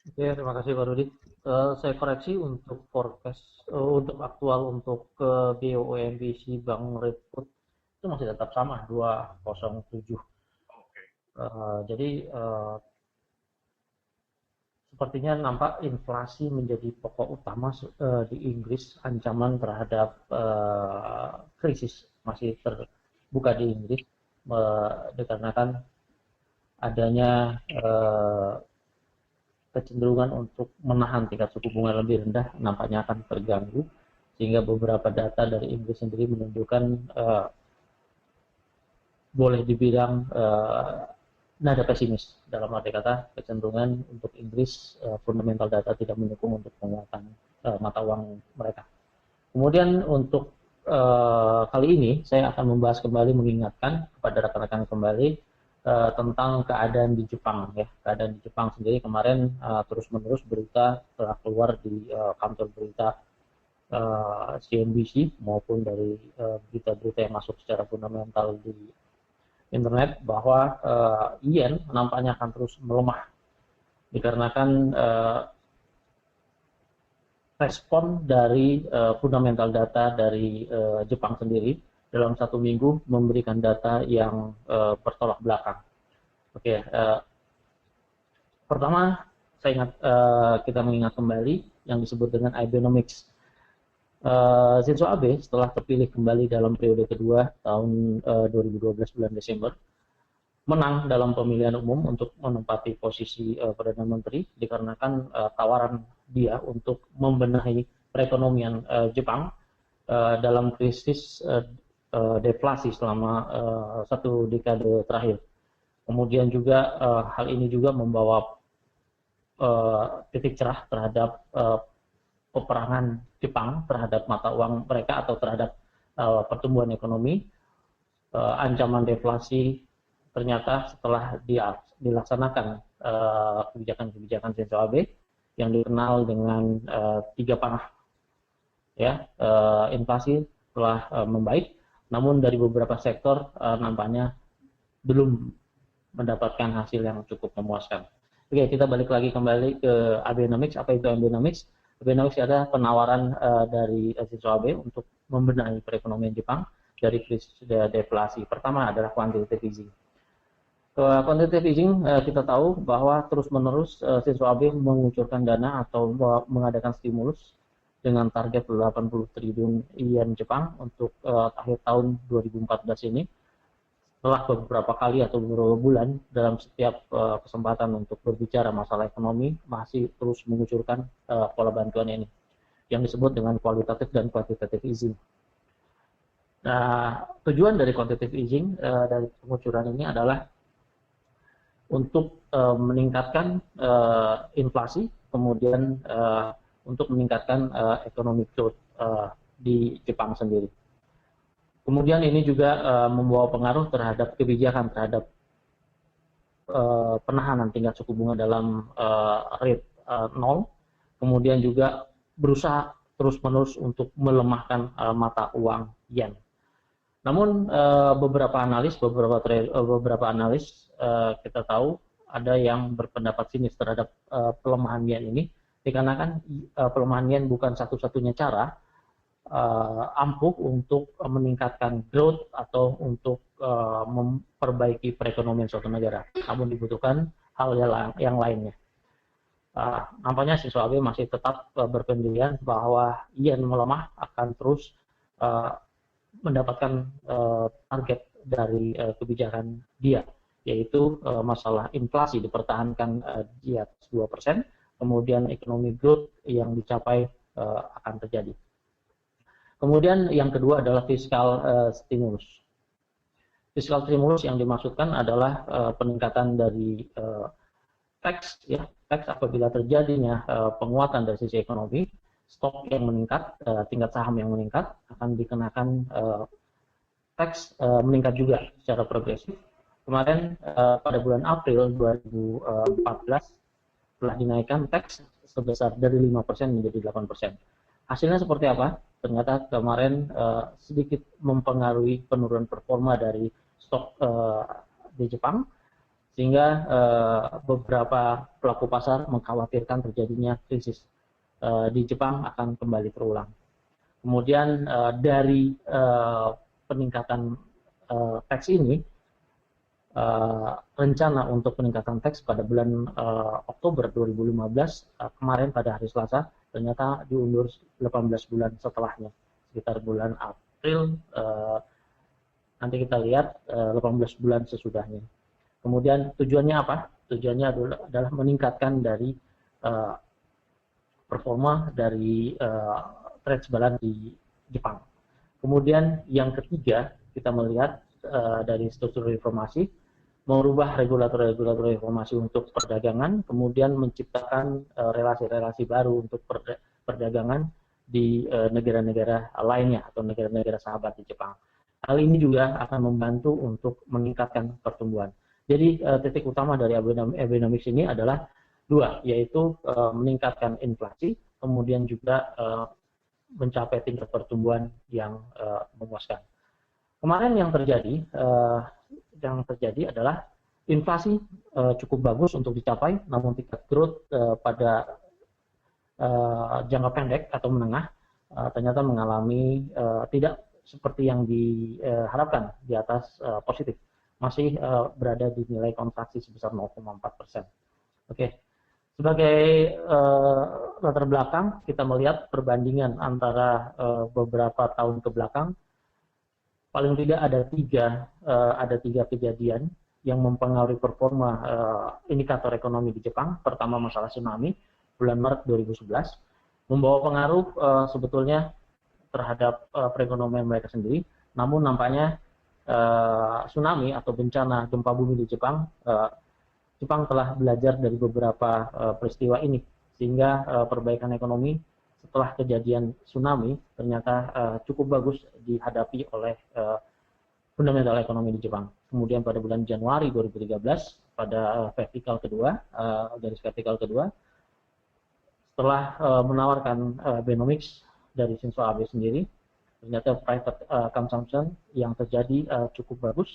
Oke, terima kasih Pak Rudi. Saya koreksi untuk forecast untuk aktual untuk ke BOMBC Bank Reput itu masih tetap sama 207. Jadi sepertinya nampak inflasi menjadi pokok utama di Inggris. Ancaman terhadap krisis masih terbuka di Inggris dikarenakan adanya kecenderungan untuk menahan tingkat suku bunga lebih rendah nampaknya akan terganggu, sehingga beberapa data dari Inggris sendiri menunjukkan boleh dibilang nada pesimis, dalam arti kata kecenderungan untuk Inggris fundamental data tidak mendukung untuk penguatan mata uang mereka. Kemudian untuk kali ini saya akan membahas kembali, mengingatkan kepada rekan-rekan kembali tentang keadaan di Jepang ya. Keadaan di Jepang sendiri kemarin terus-menerus berita telah keluar di kantor berita CNBC maupun dari berita-berita yang masuk secara fundamental di internet bahwa yen nampaknya akan terus melemah dikarenakan respon dari fundamental data dari Jepang sendiri dalam satu minggu memberikan data yang bertolak belakang. Oke, pertama saya ingat kita mengingat kembali yang disebut dengan Abenomics. Shinzo Abe setelah terpilih kembali dalam periode kedua tahun 2012 bulan Desember menang dalam pemilihan umum untuk menempati posisi Perdana Menteri dikarenakan tawaran dia untuk membenahi perekonomian Jepang dalam krisis deflasi selama satu dekade terakhir. Kemudian juga hal ini juga membawa titik cerah terhadap peperangan Jepang terhadap mata uang mereka atau terhadap pertumbuhan ekonomi. Ancaman deflasi ternyata setelah dilaksanakan kebijakan-kebijakan Shinzo Abe yang dikenal dengan tiga panah ya, inflasi telah membaik, namun dari beberapa sektor nampaknya belum mendapatkan hasil yang cukup memuaskan. Oke, kita balik lagi kembali ke Abenomics. Apa itu Abenomics? Abenomics adalah penawaran dari Shinzo Abe untuk membenahi perekonomian Jepang dari krisis deflasi. Pertama adalah quantitative easing. Quantitative easing kita tahu bahwa terus-menerus Shinzo Abe mengucurkan dana atau mengadakan stimulus dengan target 80 triliun yen Jepang untuk akhir tahun 2014 ini. Setelah beberapa kali atau beberapa bulan dalam setiap kesempatan untuk berbicara masalah ekonomi masih terus mengucurkan pola bantuan ini yang disebut dengan kualitatif dan kuantitatif easing. Nah, tujuan dari quantitative easing dari pengucuran ini adalah untuk meningkatkan inflasi, kemudian untuk meningkatkan economic growth di Jepang sendiri. Kemudian ini juga membawa pengaruh terhadap kebijakan terhadap penahanan tingkat suku bunga dalam rate 0, kemudian juga berusaha terus-menerus untuk melemahkan mata uang yen. Namun beberapa analis kita tahu ada yang berpendapat sinis terhadap pelemahan yen ini dikarenakan pelemahan yen bukan satu-satunya cara ampuh untuk meningkatkan growth atau untuk memperbaiki perekonomian suatu negara. Namun dibutuhkan hal yang lainnya. Nampaknya Shinzo Abe masih tetap berpendirian bahwa yen melemah akan terus mendapatkan target dari kebijakan dia, yaitu masalah inflasi dipertahankan di atas 2%, kemudian economic growth yang dicapai akan terjadi. Kemudian yang kedua adalah fiskal stimulus. Fiskal stimulus yang dimaksudkan adalah peningkatan dari tax, ya, tax apabila terjadinya penguatan dari sisi ekonomi, stok yang meningkat, tingkat saham yang meningkat, akan dikenakan tax meningkat juga secara progresif. Kemarin pada bulan April 2014 telah dinaikkan tax sebesar dari 5% menjadi 8%. Hasilnya seperti apa? Ternyata kemarin sedikit mempengaruhi penurunan performa dari stok di Jepang, sehingga beberapa pelaku pasar mengkhawatirkan terjadinya krisis di Jepang akan kembali terulang. Kemudian dari peningkatan teks ini, rencana untuk peningkatan teks pada bulan Oktober 2015 kemarin pada hari Selasa ternyata diundur 18 bulan setelahnya, sekitar bulan April, nanti kita lihat 18 bulan sesudahnya. Kemudian tujuannya apa? Tujuannya adalah meningkatkan dari performa dari trade balance di Jepang. Kemudian yang ketiga, kita melihat dari struktur reformasi, merubah regulator reformasi untuk perdagangan, kemudian menciptakan relasi-relasi baru untuk perdagangan di negara-negara lainnya atau negara-negara sahabat di Jepang. Hal ini juga akan membantu untuk meningkatkan pertumbuhan. Jadi titik utama dari Abenomics ini adalah dua, yaitu meningkatkan inflasi, kemudian juga mencapai tingkat pertumbuhan yang memuaskan. Kemarin yang terjadi adalah inflasi cukup bagus untuk dicapai, namun tingkat growth pada jangka pendek atau menengah ternyata mengalami tidak seperti yang diharapkan, di atas positif, masih berada di nilai kontraksi sebesar 0,4%. Oke. Sebagai latar belakang, kita melihat perbandingan antara beberapa tahun ke belakang, paling tidak ada tiga kejadian yang mempengaruhi performa indikator ekonomi di Jepang. Pertama, masalah tsunami bulan Maret 2011 membawa pengaruh sebetulnya terhadap perekonomian mereka sendiri. Namun nampaknya tsunami atau bencana gempa bumi di Jepang, Jepang telah belajar dari beberapa peristiwa ini, sehingga perbaikan ekonomi setelah kejadian tsunami ternyata cukup bagus dihadapi oleh fundamental ekonomi di Jepang. Kemudian pada bulan Januari 2013, pada garis vertikal kedua, setelah menawarkan Abenomics dari Shinzo Abe sendiri, ternyata private consumption yang terjadi cukup bagus.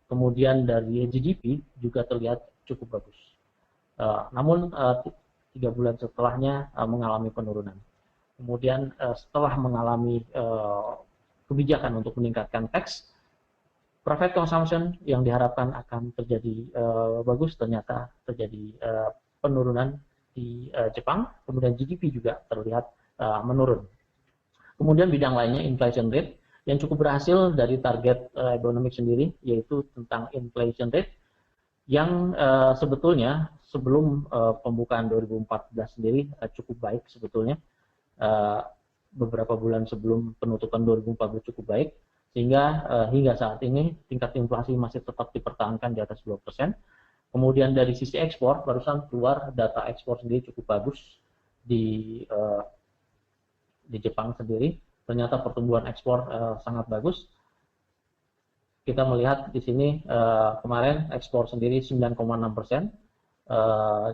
Kemudian dari GDP juga terlihat cukup bagus. Namun 3 bulan setelahnya mengalami penurunan. Kemudian setelah mengalami kebijakan untuk meningkatkan tax, private consumption yang diharapkan akan terjadi bagus, ternyata terjadi penurunan di Jepang. Kemudian GDP juga terlihat menurun. Kemudian bidang lainnya, inflation rate, yang cukup berhasil dari target Abenomics sendiri, yaitu tentang inflation rate, yang sebetulnya sebelum pembukaan 2014 sendiri cukup baik sebetulnya. Beberapa bulan sebelum penutupan 2014 cukup baik, sehingga hingga saat ini tingkat inflasi masih tetap dipertahankan di atas 2%. Kemudian dari sisi ekspor, barusan keluar data ekspor sendiri cukup bagus di Jepang sendiri. Ternyata pertumbuhan ekspor sangat bagus. Kita melihat di sini kemarin ekspor sendiri 9,6%,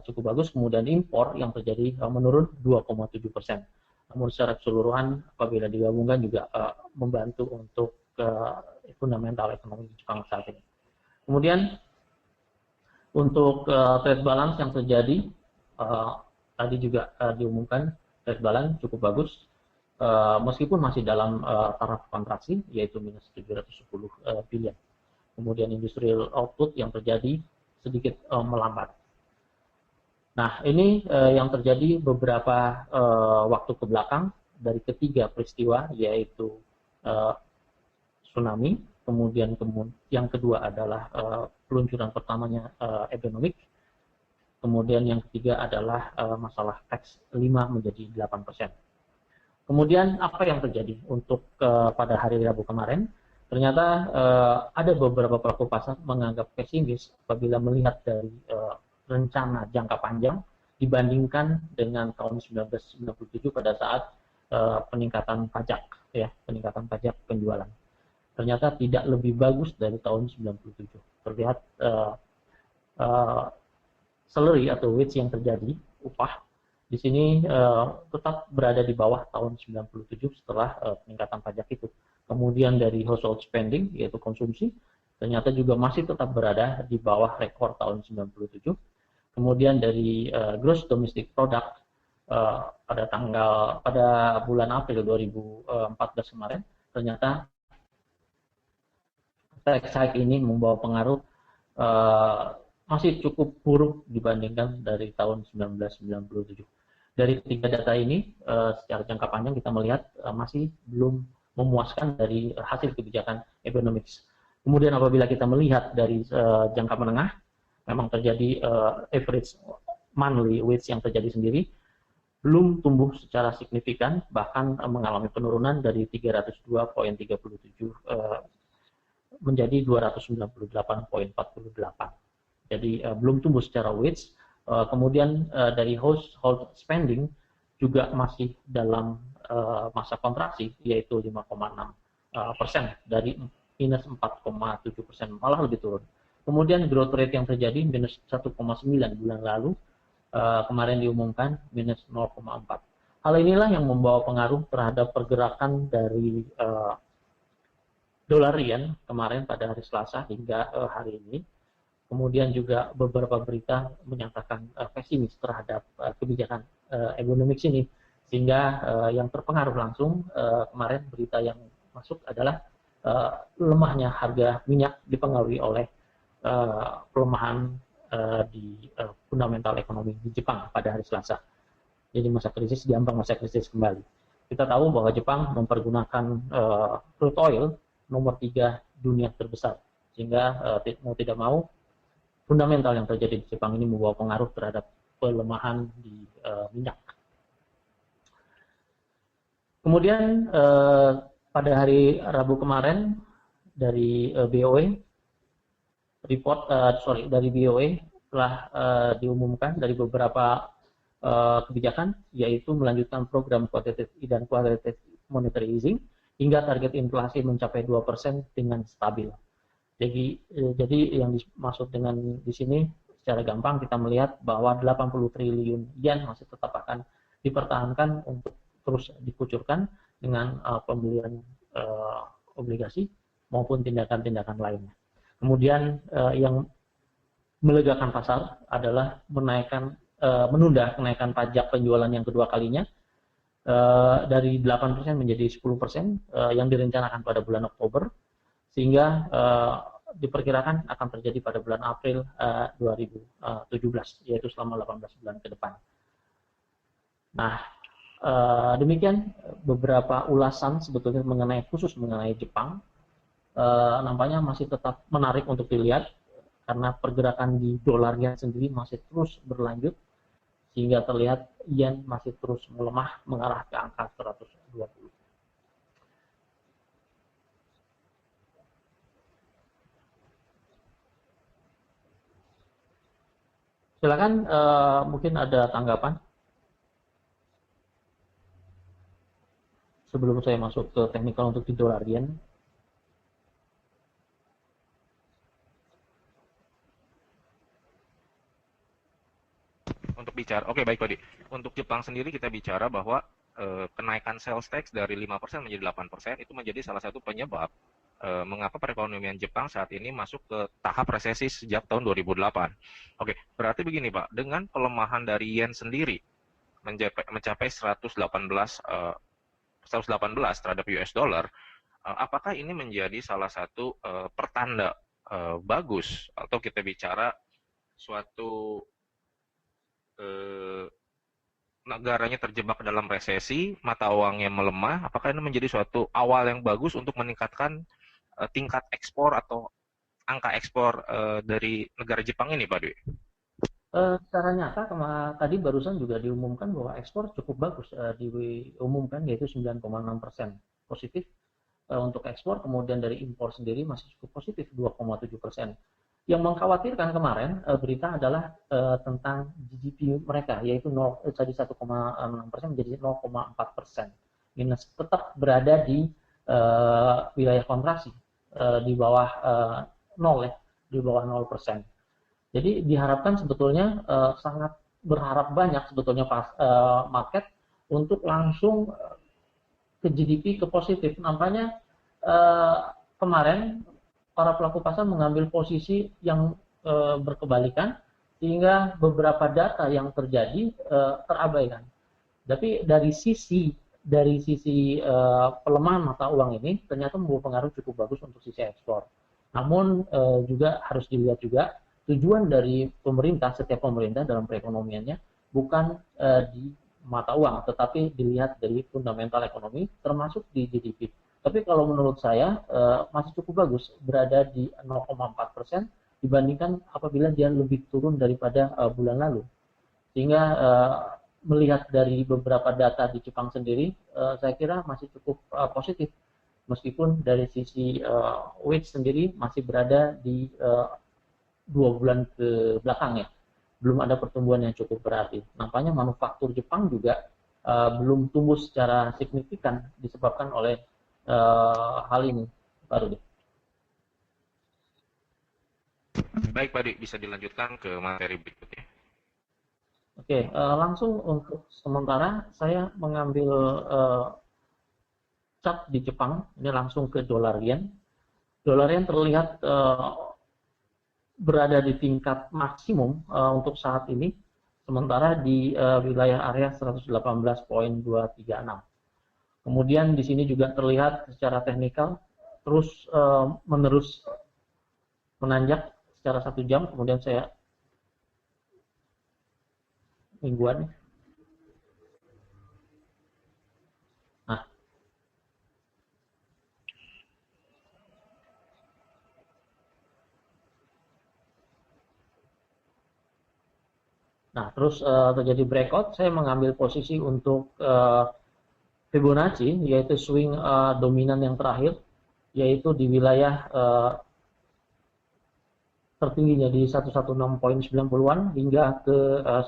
cukup bagus. Kemudian impor yang terjadi menurun 2,7%. Namun secara keseluruhan apabila digabungkan juga membantu untuk fundamental ekonomi Jepang saat ini. Kemudian untuk trade balance yang terjadi, tadi juga diumumkan trade balance cukup bagus, meskipun masih dalam taraf kontraksi, yaitu minus 710 billion. Kemudian industrial output yang terjadi sedikit melambat. Nah, ini yang terjadi beberapa waktu ke belakang dari ketiga peristiwa, yaitu tsunami, kemudian yang kedua adalah peluncuran pertamanya Abenomics, kemudian yang ketiga adalah masalah tax 5 menjadi 8%. Kemudian apa yang terjadi untuk pada hari Rabu kemarin? Ternyata ada beberapa pelaku pasar menganggap pesimis apabila melihat dari rencana jangka panjang dibandingkan dengan tahun 1997 pada saat peningkatan pajak, ya, peningkatan pajak penjualan. Ternyata tidak lebih bagus dari tahun 97. Terlihat salary atau wage yang terjadi, upah di sini tetap berada di bawah tahun 97 setelah peningkatan pajak itu. Kemudian dari household spending, yaitu konsumsi, ternyata juga masih tetap berada di bawah rekor tahun 97. Kemudian dari gross domestic product pada bulan April 2014 kemarin, ternyata tax hike ini membawa pengaruh masih cukup buruk dibandingkan dari tahun 1997. Dari tiga data ini, secara jangka panjang kita melihat masih belum memuaskan dari hasil kebijakan economics. Kemudian apabila kita melihat dari jangka menengah, memang terjadi average monthly wage yang terjadi sendiri belum tumbuh secara signifikan, bahkan mengalami penurunan dari 302,37 menjadi 298,48. Jadi belum tumbuh secara wage. Kemudian dari household spending juga masih dalam masa kontraksi, yaitu 5,6% dari minus 4,7%, malah lebih turun. Kemudian growth rate yang terjadi minus 1,9 bulan lalu, kemarin diumumkan minus 0,4. Hal inilah yang membawa pengaruh terhadap pergerakan dari dolar yen kemarin pada hari Selasa hingga hari ini. Kemudian juga beberapa berita menyatakan pesimis terhadap kebijakan ekonomi ini, sehingga yang terpengaruh langsung kemarin berita yang masuk adalah lemahnya harga minyak dipengaruhi oleh pelemahan di fundamental ekonomi di Jepang pada hari Selasa. Jadi masa krisis diambang masa krisis kembali. Kita tahu bahwa Jepang mempergunakan crude oil nomor 3 dunia terbesar, sehingga mau tidak mau fundamental yang terjadi di Jepang ini membawa pengaruh terhadap pelemahan di minyak. Kemudian pada hari Rabu kemarin dari BOE dari BOE telah diumumkan dari beberapa kebijakan, yaitu melanjutkan program quantitative dan qualitative monetary easing hingga target inflasi mencapai 2% dengan stabil. Jadi yang dimaksud dengan di sini secara gampang kita melihat bahwa 80 triliun yen masih tetap akan dipertahankan untuk terus dikucurkan dengan pembelian obligasi maupun tindakan-tindakan lainnya. Kemudian yang melegakan pasar adalah menunda kenaikan pajak penjualan yang kedua kalinya dari 8% menjadi 10% yang direncanakan pada bulan Oktober, sehingga diperkirakan akan terjadi pada bulan April 2017, yaitu selama 18 bulan ke depan. Nah, demikian beberapa ulasan sebetulnya khusus mengenai Jepang. Nampaknya masih tetap menarik untuk dilihat karena pergerakan di dolarnya sendiri masih terus berlanjut, sehingga terlihat yen masih terus melemah mengarah ke angka 120. Silakan, mungkin ada tanggapan sebelum saya masuk ke teknikal untuk di dolar yen. Untuk bicara, oke, baik Pak Di. Untuk Jepang sendiri kita bicara bahwa kenaikan sales tax dari 5% menjadi 8% itu menjadi salah satu penyebab mengapa perekonomian Jepang saat ini masuk ke tahap resesi sejak tahun 2008. Oke, berarti begini Pak, dengan pelemahan dari yen sendiri mencapai 118 terhadap US dollar, apakah ini menjadi salah satu pertanda bagus, atau kita bicara suatu negaranya terjebak dalam resesi, mata uangnya melemah, apakah ini menjadi suatu awal yang bagus untuk meningkatkan tingkat ekspor atau angka ekspor dari negara Jepang ini, Pak Dwi? Secara nyata tadi barusan juga diumumkan bahwa ekspor cukup bagus, diumumkan yaitu 9,6% positif untuk ekspor, kemudian dari impor sendiri masih cukup positif 2,7%. Yang mengkhawatirkan kemarin berita adalah tentang GDP mereka, yaitu tadi 1,6% menjadi 0,4%, minus, tetap berada di wilayah kontraksi di bawah 0 ya, di bawah 0%. Jadi diharapkan sebetulnya sangat berharap banyak sebetulnya market untuk langsung ke GDP ke positif. Nampaknya kemarin para pelaku pasar mengambil posisi yang berkebalikan, sehingga beberapa data yang terjadi terabaikan. Tapi dari sisi pelemahan mata uang ini ternyata membawa pengaruh cukup bagus untuk sisi ekspor. Namun juga harus dilihat juga tujuan dari pemerintah, setiap pemerintah dalam perekonomiannya bukan di mata uang, tetapi dilihat dari fundamental ekonomi termasuk di GDP. Tapi kalau menurut saya masih cukup bagus, berada di 0,4% dibandingkan apabila dia lebih turun daripada bulan lalu. Sehingga melihat dari beberapa data di Jepang sendiri, saya kira masih cukup positif. Meskipun dari sisi wage sendiri masih berada di 2 bulan ke belakang ya, belum ada pertumbuhan yang cukup berarti. Nampaknya manufaktur Jepang juga belum tumbuh secara signifikan disebabkan oleh hal ini, Pak Rudi. Baik, Pak Di, bisa dilanjutkan ke materi berikutnya. Oke, langsung untuk sementara saya mengambil chart di Jepang, ini langsung ke dolar yen. Dolar yen terlihat berada di tingkat maksimum untuk saat ini, sementara di wilayah area 118.236. Kemudian di sini juga terlihat secara teknikal terus menerus menanjak secara 1 jam, kemudian saya mingguan. Nah, terus terjadi breakout, saya mengambil posisi untuk Fibonacci, yaitu swing dominan yang terakhir, yaitu di wilayah tertingginya di 116.90-an hingga ke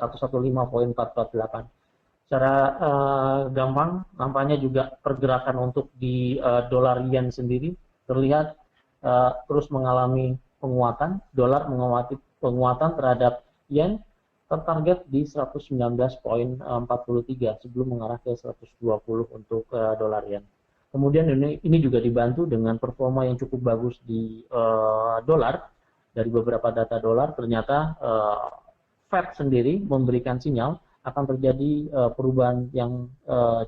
115.448. Secara gampang, nampaknya juga pergerakan untuk di dolar yen sendiri terlihat terus mengalami penguatan, dolar mengalami penguatan terhadap yen, tertarget di 119.43 sebelum mengarah ke 120 untuk dolar yen. Kemudian ini juga dibantu dengan performa yang cukup bagus di dolar. Dari beberapa data dolar, ternyata Fed sendiri memberikan sinyal akan terjadi perubahan yang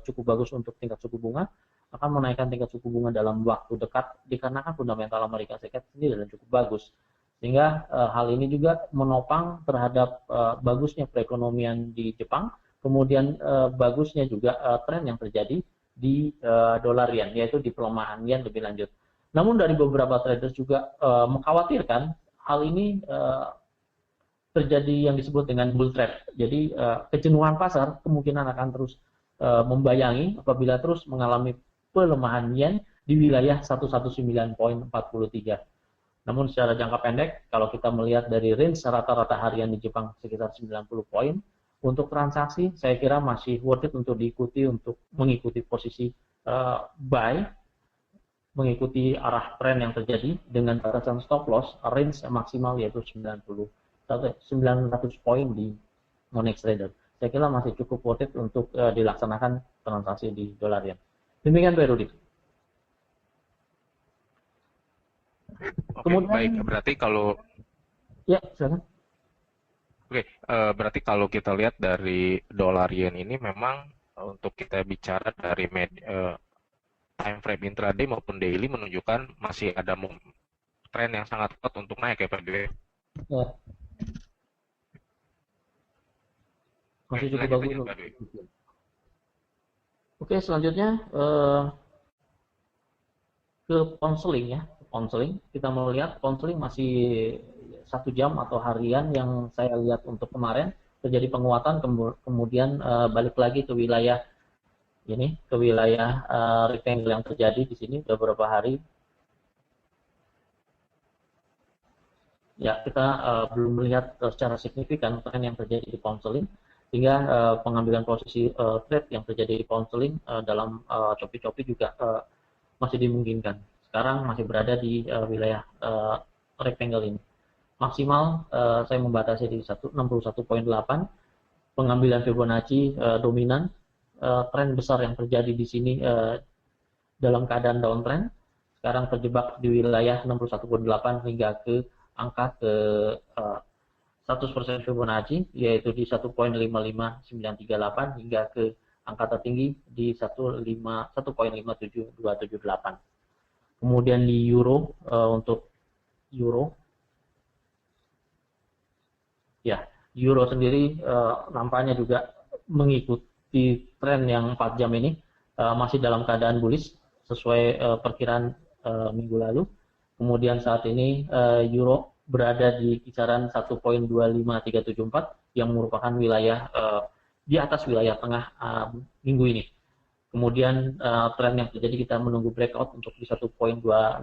cukup bagus untuk tingkat suku bunga, akan menaikkan tingkat suku bunga dalam waktu dekat dikarenakan fundamental Amerika Serikat sendiri dan cukup bagus. Sehingga hal ini juga menopang terhadap bagusnya perekonomian di Jepang, kemudian bagusnya juga tren yang terjadi di dolar yen, yaitu di pelemahan yen lebih lanjut. Namun dari beberapa traders juga mengkhawatirkan hal ini terjadi yang disebut dengan bull trap. Jadi kejenuhan pasar kemungkinan akan terus membayangi apabila terus mengalami pelemahan yen di wilayah 119.43. Namun secara jangka pendek, kalau kita melihat dari range rata-rata harian di Jepang sekitar 90 poin, untuk transaksi saya kira masih worth it untuk diikuti, untuk mengikuti posisi buy, mengikuti arah tren yang terjadi dengan batasan stop loss range maksimal yaitu 900 poin di Monex Trader. Saya kira masih cukup worth it untuk dilaksanakan transaksi di dolar yen. Demikian Pak Rudi. Oke, baik. Berarti kalau ya, silakan. Oke, berarti kalau kita lihat dari dolar yen ini memang untuk kita bicara dari time frame intraday maupun daily menunjukkan masih ada tren yang sangat kuat untuk naik ya Pak Dwi. Ya. Masih cukup bagus. Oke, selanjutnya ke ponseling ya. Ponseling, kita melihat ponseling masih 1 jam atau harian yang saya lihat untuk kemarin terjadi penguatan, kemudian balik lagi ke wilayah ini, ke wilayah rectangle yang terjadi di sini beberapa hari. Ya, kita belum melihat secara signifikan tren yang terjadi di ponseling, sehingga pengambilan posisi trade yang terjadi di ponseling dalam Shopee juga masih dimungkinkan. Sekarang masih berada di wilayah rectangle ini. Maksimal saya membatasi di 161.8, pengambilan Fibonacci dominan, tren besar yang terjadi di sini dalam keadaan downtrend. sekarang terjebak di wilayah 61,8 hingga ke angka ke 100% Fibonacci, yaitu di 1.55938 hingga ke angka tertinggi di 1.57278. Kemudian di euro, untuk euro, ya euro sendiri nampaknya juga mengikuti tren yang 4 jam ini, masih dalam keadaan bullish sesuai perkiraan minggu lalu. Kemudian saat ini euro berada di kisaran 1.25374 yang merupakan wilayah di atas wilayah tengah minggu ini. Kemudian tren yang terjadi, kita menunggu breakout untuk di 1.26027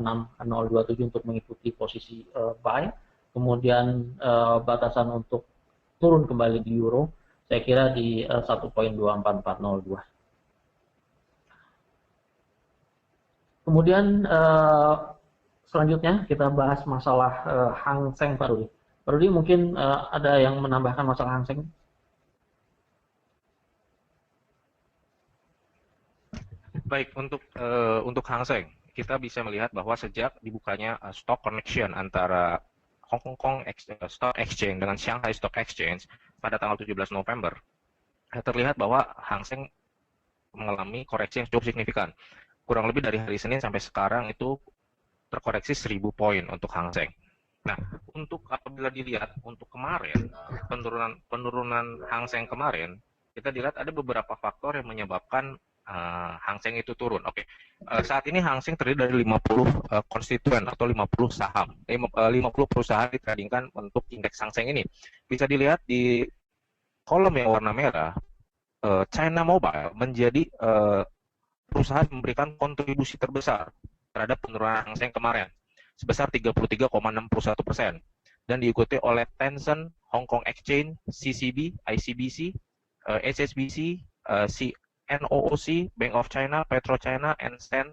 untuk mengikuti posisi buy. Kemudian batasan untuk turun kembali di euro saya kira di 1.24402. Kemudian selanjutnya kita bahas masalah Hang Seng, Pak Rudi. Pak Rudi mungkin ada yang menambahkan masalah Hang Seng? Baik, untuk Hang Seng, kita bisa melihat bahwa sejak dibukanya stock connection antara Hong Kong Stock Exchange dengan Shanghai Stock Exchange pada tanggal 17 November, terlihat bahwa Hang Seng mengalami koreksi yang cukup signifikan. Kurang lebih dari hari Senin sampai sekarang itu terkoreksi 1000 poin untuk Hang Seng. Nah, untuk apabila dilihat untuk kemarin, penurunan Hang Seng kemarin, kita dilihat ada beberapa faktor yang menyebabkan Hang Seng itu turun. Oke. Saat ini Hang Seng terdiri dari 50 konstituen atau 50 saham. 50 perusahaan ditradingkan untuk indeks Hang Seng ini. Bisa dilihat di kolom yang warna merah, China Mobile menjadi perusahaan memberikan kontribusi terbesar terhadap penurunan Hang Seng kemarin sebesar 33,61% dan diikuti oleh Tencent, Hong Kong Exchange, CCB, ICBC, HSBC, NOOC, Bank of China, PetroChina, and Stan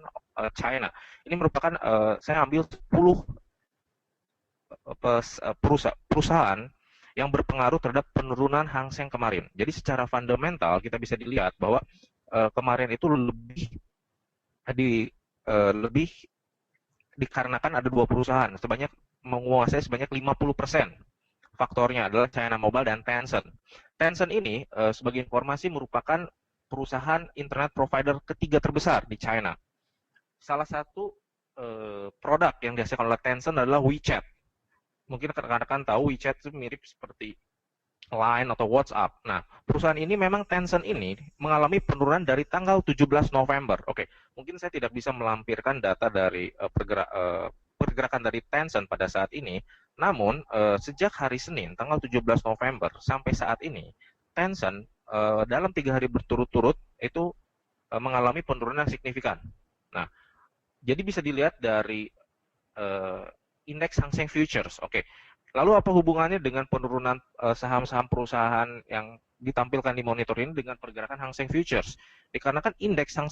China. Ini merupakan saya ambil 10 perusahaan yang berpengaruh terhadap penurunan Hang Seng kemarin. Jadi secara fundamental kita bisa dilihat bahwa kemarin itu lebih dikarenakan ada 2 perusahaan menguasai sebanyak 50%. Faktornya adalah China Mobile dan Tencent. Tencent ini sebagai informasi merupakan perusahaan internet provider ketiga terbesar di China. Salah satu produk yang dihasilkan oleh Tencent adalah WeChat. Mungkin rekan-rekan tahu WeChat itu mirip seperti Line atau WhatsApp. Nah, perusahaan ini memang Tencent ini mengalami penurunan dari tanggal 17 November. Oke, mungkin saya tidak bisa melampirkan data dari pergerakan dari Tencent pada saat ini. Namun, sejak hari Senin tanggal 17 November sampai saat ini, Tencent dalam 3 hari berturut-turut itu mengalami penurunan signifikan. Nah, jadi bisa dilihat dari indeks Hang Seng Futures. Oke. Lalu apa hubungannya dengan penurunan saham-saham perusahaan yang ditampilkan di monitor ini dengan pergerakan Hang Seng Futures? Dikarenakan indeks Hang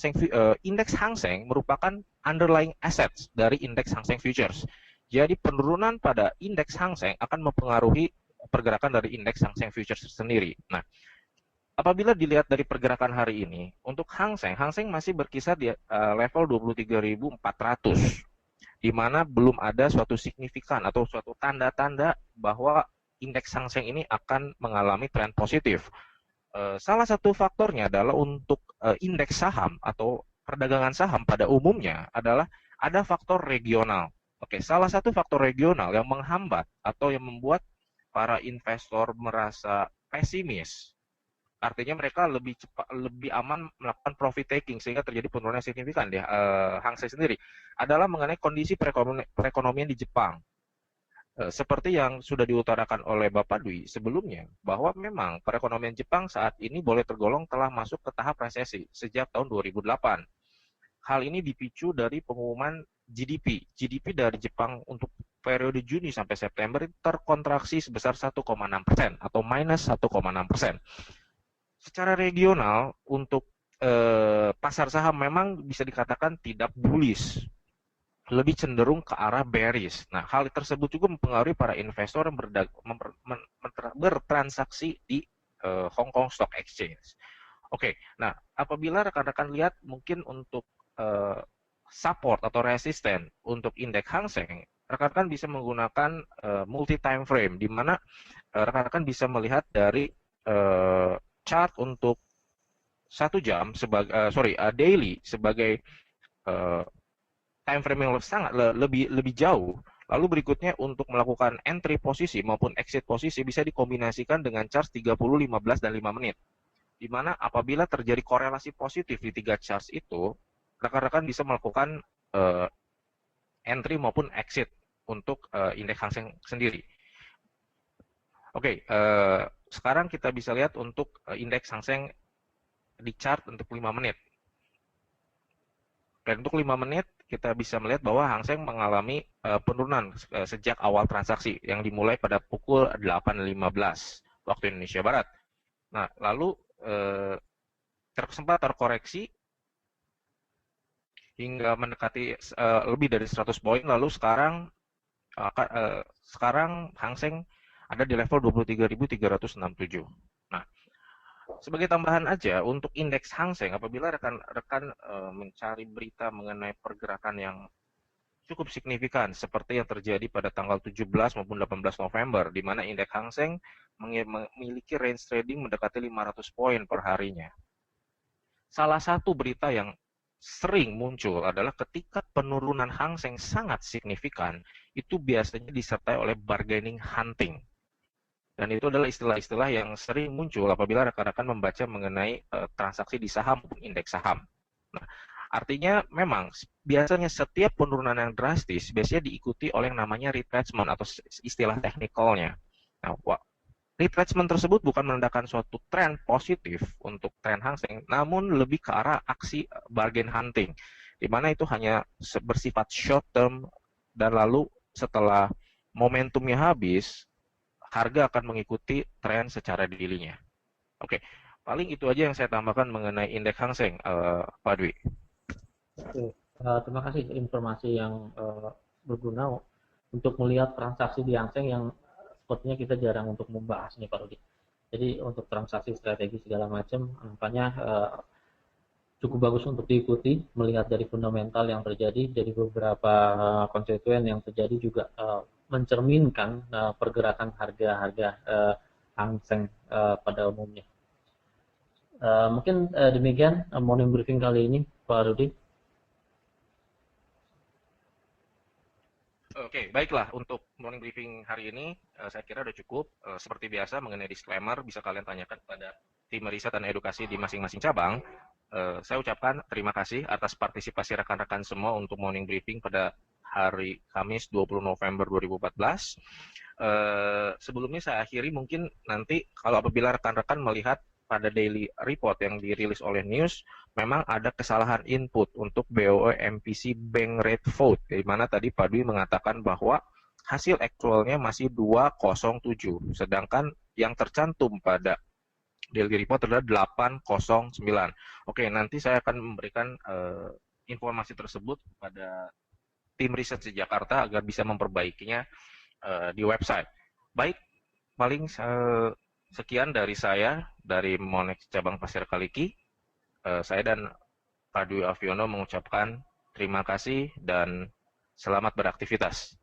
Seng merupakan underlying assets dari indeks Hang Seng Futures. Jadi penurunan pada indeks Hang Seng akan mempengaruhi pergerakan dari indeks Hang Seng Futures sendiri. Nah, apabila dilihat dari pergerakan hari ini, untuk Hang Seng masih berkisar di level 23.400. Di mana belum ada suatu signifikan atau suatu tanda-tanda bahwa indeks Hang Seng ini akan mengalami tren positif. Salah satu faktornya adalah untuk indeks saham atau perdagangan saham pada umumnya adalah ada faktor regional. Oke, salah satu faktor regional yang menghambat atau yang membuat para investor merasa pesimis. Artinya mereka lebih aman melakukan profit taking sehingga terjadi penurunan signifikan di Hang Seng sendiri adalah mengenai kondisi perekonomian di Jepang. Seperti yang sudah diutarakan oleh Bapak Dwi sebelumnya, bahwa memang perekonomian Jepang saat ini boleh tergolong telah masuk ke tahap resesi sejak tahun 2008. Hal ini dipicu dari pengumuman GDP. GDP dari Jepang untuk periode Juni sampai September terkontraksi sebesar 1,6% atau minus 1,6%. Secara regional untuk pasar saham memang bisa dikatakan tidak bullish, lebih cenderung ke arah bearish. Nah, hal tersebut juga mempengaruhi para investor yang bertransaksi di Hong Kong Stock Exchange. Oke, nah apabila rekan-rekan lihat mungkin untuk support atau resisten untuk indeks Hang Seng, rekan-rekan bisa menggunakan multi time frame, di mana rekan-rekan bisa melihat dari chart untuk 1 jam sebagai daily sebagai uh, time frame yang sangat lebih jauh. Lalu berikutnya untuk melakukan entry posisi maupun exit posisi bisa dikombinasikan dengan chart 30, 15, dan 5 menit. Di mana apabila terjadi korelasi positif di 3 charts itu, rekan-rekan bisa melakukan entry maupun exit untuk indeks Hang Seng sendiri. Oke, sekarang kita bisa lihat untuk indeks Hang Seng di chart untuk 5 menit. Dan untuk 5 menit kita bisa melihat bahwa Hang Seng mengalami penurunan sejak awal transaksi yang dimulai pada pukul 8.15 waktu Indonesia Barat. Nah, lalu sempat terkoreksi hingga mendekati lebih dari 100 poin, lalu sekarang Hang Seng ada di level 23.367. Nah, sebagai tambahan aja, untuk indeks Hang Seng, apabila rekan-rekan mencari berita mengenai pergerakan yang cukup signifikan, seperti yang terjadi pada tanggal 17 maupun 18 November, di mana indeks Hang Seng memiliki range trading mendekati 500 poin per harinya. Salah satu berita yang sering muncul adalah ketika penurunan Hang Seng sangat signifikan, itu biasanya disertai oleh bargaining hunting. Dan itu adalah istilah-istilah yang sering muncul apabila rekan-rekan membaca mengenai transaksi di saham maupun indeks saham. Nah, artinya memang biasanya setiap penurunan yang drastis biasanya diikuti oleh yang namanya retracement atau istilah teknikalnya. Nah, retracement tersebut bukan menandakan suatu tren positif untuk tren Hang Seng, namun lebih ke arah aksi bargain hunting, di mana itu hanya bersifat short term dan lalu setelah momentumnya habis, harga akan mengikuti tren secara daily-nya. Oke, paling itu aja yang saya tambahkan mengenai indeks Hang Seng, Pak Dwi. Oke, terima kasih informasi yang berguna untuk melihat transaksi di Hang Seng yang sepertinya kita jarang untuk membahas nih Pak Rudi. Jadi untuk transaksi strategi segala macam, nampaknya cukup bagus untuk diikuti, melihat dari fundamental yang terjadi, dari beberapa konstituen yang terjadi juga mencerminkan pergerakan harga-harga Hang Seng pada umumnya. Mungkin demikian morning briefing kali ini, Pak Rudi. Oke, baiklah untuk morning briefing hari ini saya kira sudah cukup. Seperti biasa mengenai disclaimer bisa kalian tanyakan kepada tim riset dan edukasi di masing-masing cabang. Saya ucapkan terima kasih atas partisipasi rekan-rekan semua untuk morning briefing pada hari Kamis 20 November 2014. Sebelumnya saya akhiri, mungkin nanti kalau apabila rekan-rekan melihat pada daily report yang dirilis oleh News, memang ada kesalahan input untuk BOE MPC Bank Rate Vote, di mana tadi Pak Dwi mengatakan bahwa hasil aktualnya masih 207, sedangkan yang tercantum pada daily report adalah 809. Oke, nanti saya akan memberikan informasi tersebut kepada tim riset di Jakarta agar bisa memperbaikinya di website. Baik, paling sekian dari saya, dari Monex Cabang Pasir Kaliki. Saya dan Pak Dwi Aviono mengucapkan terima kasih dan selamat beraktivitas.